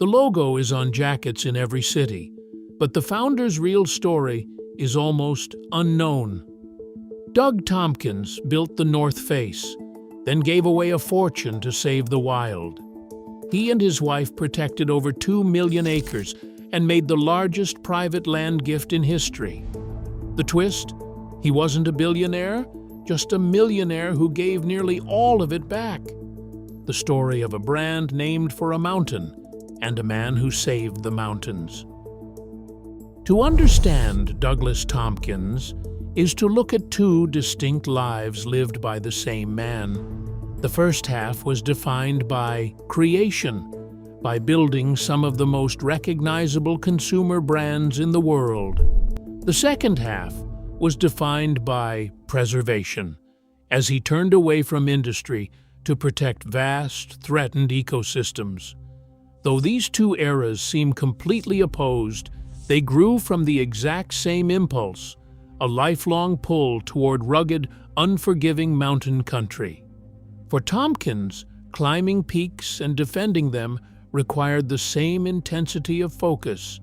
The logo is on jackets in every city, but the founder's real story is almost unknown. Doug Tompkins built the North Face, then gave away a fortune to save the wild. He and his wife protected over 2 million acres and made the largest private land gift in history. The twist? He wasn't a billionaire, just a millionaire who gave nearly all of it back. The story of a brand named for a mountain and a man who saved the mountains. To understand Douglas Tompkins is to look at two distinct lives lived by the same man. The first half was defined by creation, by building some of the most recognizable consumer brands in the world. The second half was defined by preservation, as he turned away from industry to protect vast, threatened ecosystems. Though these two eras seem completely opposed, they grew from the exact same impulse, a lifelong pull toward rugged, unforgiving mountain country. For Tompkins, climbing peaks and defending them required the same intensity of focus.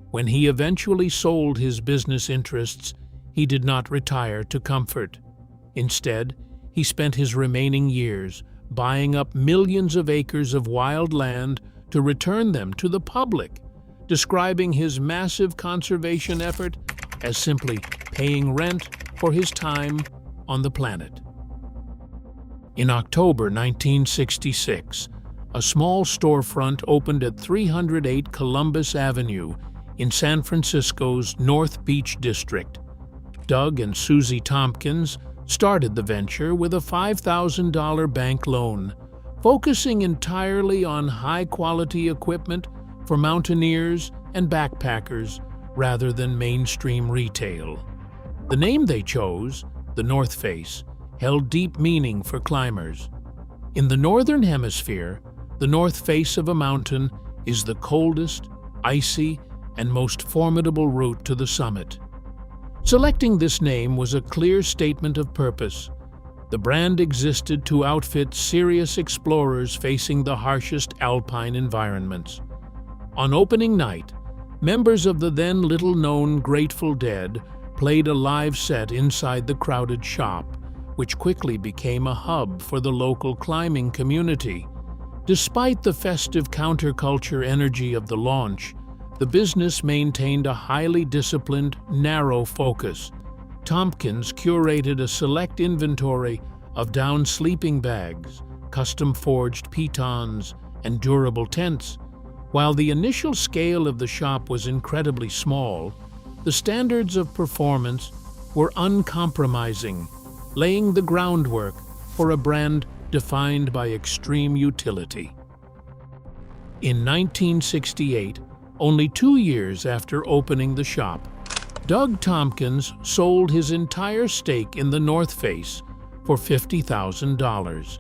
When he eventually sold his business interests, he did not retire to comfort. Instead, he spent his remaining years buying up millions of acres of wild land to return them to the public, describing his massive conservation effort as simply paying rent for his time on the planet. In October 1966, a small storefront opened at 308 Columbus Avenue in San Francisco's North Beach district. Doug and Susie Tompkins started the venture with a $5,000 bank loan, focusing entirely on high-quality equipment for mountaineers and backpackers rather than mainstream retail. The name they chose, the North Face, held deep meaning for climbers. In the Northern Hemisphere, the north face of a mountain is the coldest, icy, and most formidable route to the summit. Selecting this name was a clear statement of purpose. The brand existed to outfit serious explorers facing the harshest alpine environments. On opening night, members of the then little-known Grateful Dead played a live set inside the crowded shop, which quickly became a hub for the local climbing community. Despite the festive counterculture energy of the launch, the business maintained a highly disciplined, narrow focus. Tompkins curated a select inventory of down sleeping bags, custom-forged pitons, and durable tents. While the initial scale of the shop was incredibly small, the standards of performance were uncompromising, laying the groundwork for a brand defined by extreme utility. In 1968, only 2 years after opening the shop, Doug Tompkins sold his entire stake in the North Face for $50,000.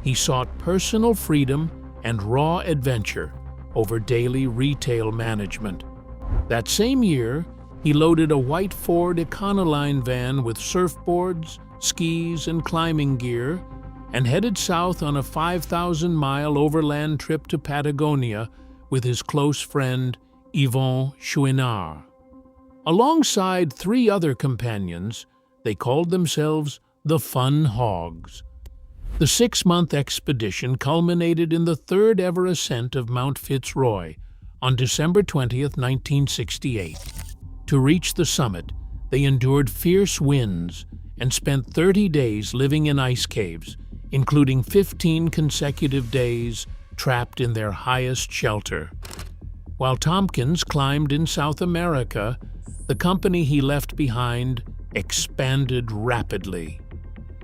He sought personal freedom and raw adventure over daily retail management. That same year, he loaded a white Ford Econoline van with surfboards, skis, and climbing gear and headed south on a 5,000-mile overland trip to Patagonia with his close friend Yvon Chouinard. Alongside 3 other companions, they called themselves the Fun Hogs. The 6-month expedition culminated in the 3rd ever ascent of Mount Fitzroy on December 20, 1968. To reach the summit, they endured fierce winds and spent 30 days living in ice caves, including 15 consecutive days trapped in their highest shelter. While Tompkins climbed in South America, the company he left behind expanded rapidly.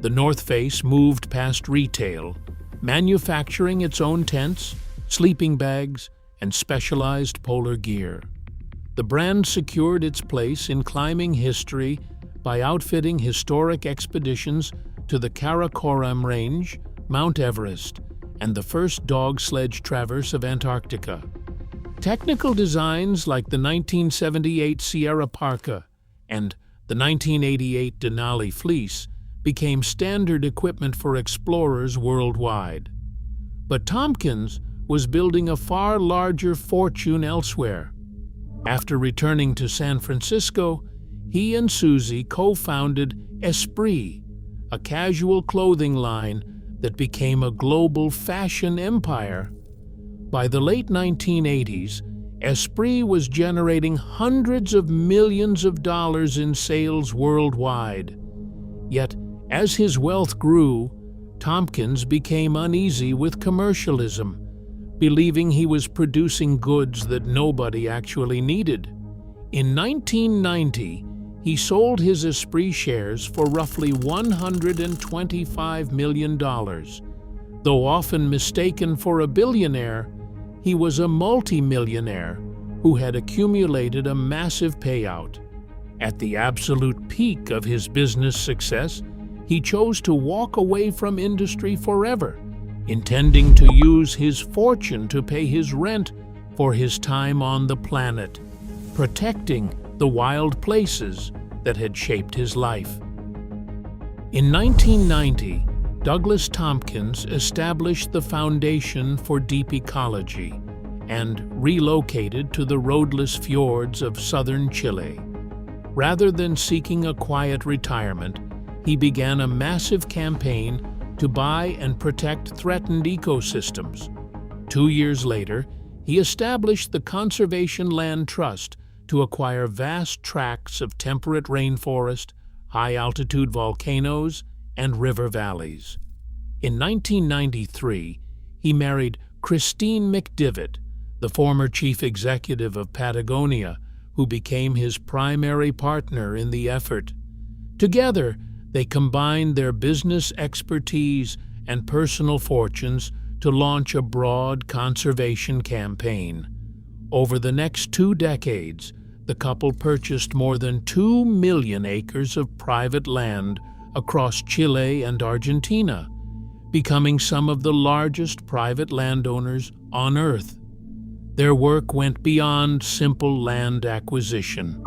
The North Face moved past retail, manufacturing its own tents, sleeping bags, and specialized polar gear. The brand secured its place in climbing history by outfitting historic expeditions to the Karakoram Range, Mount Everest, and the first dog sledge traverse of Antarctica. Technical designs like the 1978 Sierra Parka and the 1988 Denali Fleece became standard equipment for explorers worldwide. But Tompkins was building a far larger fortune elsewhere. After returning to San Francisco, he and Susie co-founded Esprit, a casual clothing line that became a global fashion empire. By the late 1980s, Esprit was generating hundreds of millions of dollars in sales worldwide. Yet, as his wealth grew, Tompkins became uneasy with commercialism, believing he was producing goods that nobody actually needed. In 1990, he sold his Esprit shares for roughly $125 million. Though often mistaken for a billionaire, he was a multimillionaire who had accumulated a massive payout. At the absolute peak of his business success, he chose to walk away from industry forever, intending to use his fortune to pay his rent for his time on the planet, protecting the wild places that had shaped his life. In 1990, Douglas Tompkins established the Foundation for Deep Ecology and relocated to the roadless fjords of southern Chile. Rather than seeking a quiet retirement, he began a massive campaign to buy and protect threatened ecosystems. 2 years later, he established the Conservation Land Trust to acquire vast tracts of temperate rainforest, high-altitude volcanoes, and river valleys. In 1993, he married Christine McDivitt, the former chief executive of Patagonia, who became his primary partner in the effort. Together, they combined their business expertise and personal fortunes to launch a broad conservation campaign. Over the next 2 decades, the couple purchased more than 2 million acres of private land across Chile and Argentina, becoming some of the largest private landowners on Earth. Their work went beyond simple land acquisition.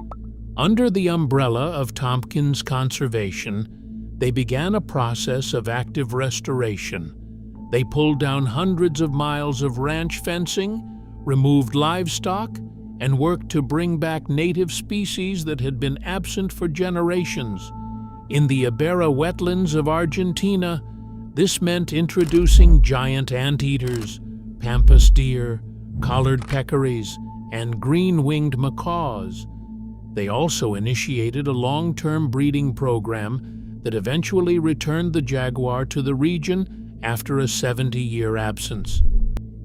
Under the umbrella of Tompkins Conservation, they began a process of active restoration. They pulled down hundreds of miles of ranch fencing, removed livestock, and worked to bring back native species that had been absent for generations. In the Iberra wetlands of Argentina, this meant introducing giant anteaters, pampas deer, collared peccaries, and green-winged macaws. They also initiated a long-term breeding program that eventually returned the jaguar to the region after a 70-year absence.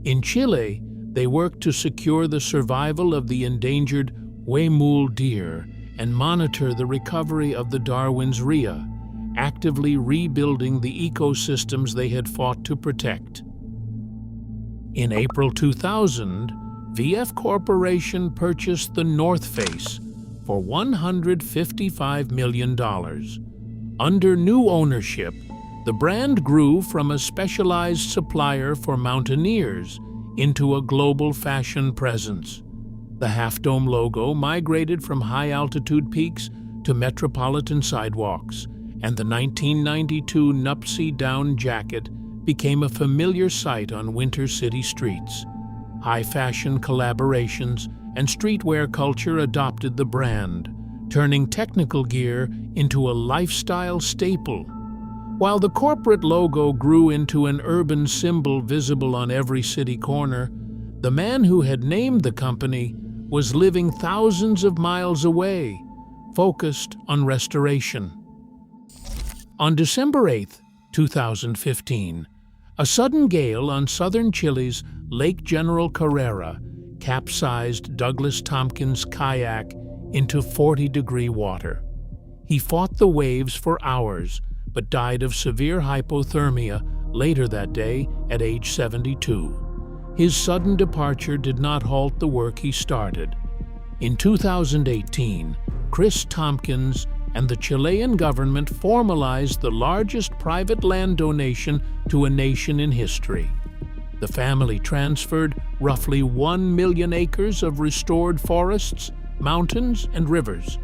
In Chile, they worked to secure the survival of the endangered huemul deer and monitor the recovery of the Darwin's rhea, actively rebuilding the ecosystems they had fought to protect. In April 2000, VF Corporation purchased the North Face for $155 million. Under new ownership, the brand grew from a specialized supplier for mountaineers into a global fashion presence. The half-dome logo migrated from high-altitude peaks to metropolitan sidewalks, and the 1992 Nuptse down jacket became a familiar sight on winter city streets. High-fashion collaborations and streetwear culture adopted the brand, turning technical gear into a lifestyle staple. While the corporate logo grew into an urban symbol visible on every city corner, the man who had named the company was living thousands of miles away, focused on restoration. On December 8, 2015, a sudden gale on southern Chile's Lake General Carrera capsized Douglas Tompkins' kayak into 40-degree water. He fought the waves for hours, but died of severe hypothermia later that day at age 72. His sudden departure did not halt the work he started. In 2018, Chris Tompkins and the Chilean government formalized the largest private land donation to a nation in history. The family transferred roughly 1 million acres of restored forests, mountains, and rivers.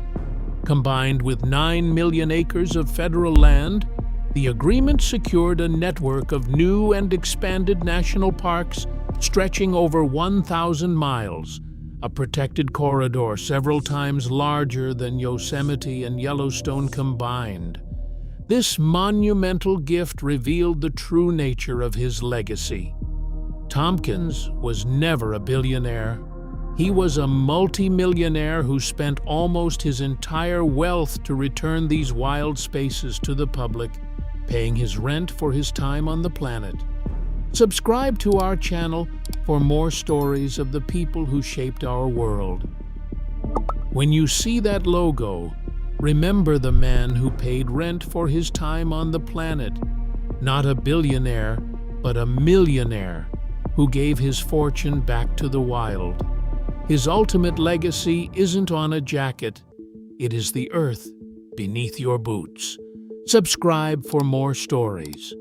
Combined with 9 million acres of federal land, the agreement secured a network of new and expanded national parks, stretching over 1,000 miles, a protected corridor several times larger than Yosemite and Yellowstone combined. This monumental gift revealed the true nature of his legacy. Tompkins was never a billionaire. He was a multimillionaire who spent almost his entire wealth to return these wild spaces to the public, paying his rent for his time on the planet. Subscribe to our channel for more stories of the people who shaped our world. When you see that logo, remember the man who paid rent for his time on the planet. Not a billionaire, but a millionaire who gave his fortune back to the wild. His ultimate legacy isn't on a jacket, it is the earth beneath your boots. Subscribe for more stories.